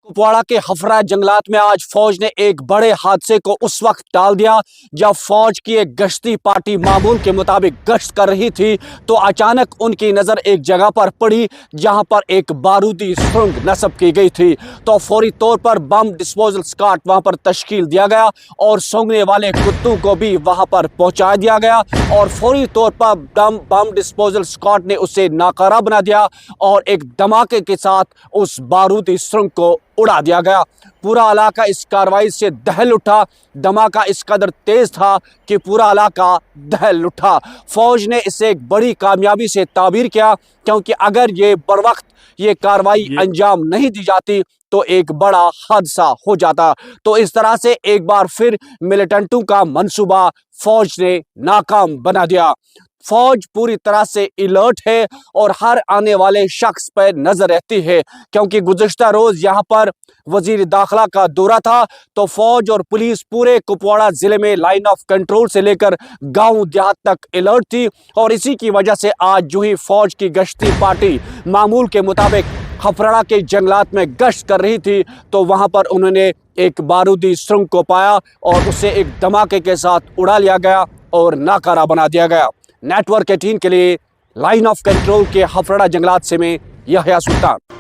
کپواڑہ کے ہفرہ جنگلات میں آج فوج نے ایک بڑے حادثے کو اس وقت ٹال دیا جب فوج کی ایک گشتی پارٹی معمول کے مطابق گشت کر رہی تھی تو اچانک ان کی نظر ایک جگہ پر پڑی جہاں پر ایک بارودی سرنگ نصب کی گئی تھی۔ تو فوری طور پر بم ڈسپوزل اسکواڈ وہاں پر تشکیل دیا گیا اور سونگنے والے کتوں کو بھی وہاں پر پہنچا دیا گیا اور فوری طور پر بم ڈسپوزل اسکواڈ نے اسے ناکارہ بنا دیا اور ایک دھماکے کے ساتھ اس بارودی سرنگ کو اڑا دیا گیا۔ پورا علاقہ اس کارروائی سے دہل اٹھا۔ دھماکہ اس قدر تیز تھا کہ پورا علاقہ دہل اٹھا۔ فوج نے اسے ایک بڑی کامیابی سے تعبیر کیا کیونکہ اگر یہ بروقت یہ کارروائی انجام نہیں دی جاتی تو ایک بڑا حادثہ ہو جاتا۔ تو اس طرح سے ایک بار پھر ملیٹنٹوں کا منصوبہ فوج نے ناکام بنا دیا۔ فوج پوری طرح سے الرٹ ہے اور ہر آنے والے شخص پر نظر رہتی ہے کیونکہ گزشتہ روز یہاں پر وزیر داخلہ کا دورہ تھا تو فوج اور پولیس پورے کپواڑہ ضلع میں لائن آف کنٹرول سے لے کر گاؤں دیہات تک الرٹ تھی اور اسی کی وجہ سے آج جو ہی فوج کی گشتی پارٹی معمول کے مطابق ہفرہ کے جنگلات میں گشت کر رہی تھی تو وہاں پر انہوں نے ایک بارودی سرنگ کو پایا اور اسے ایک دھماکے کے ساتھ اڑا لیا گیا اور ناکارہ بنا دیا گیا۔ نیٹ ورک 18 کے لیے لائن آف کنٹرول کے ہفرہ جنگلات سے میں یحییٰ سلطان۔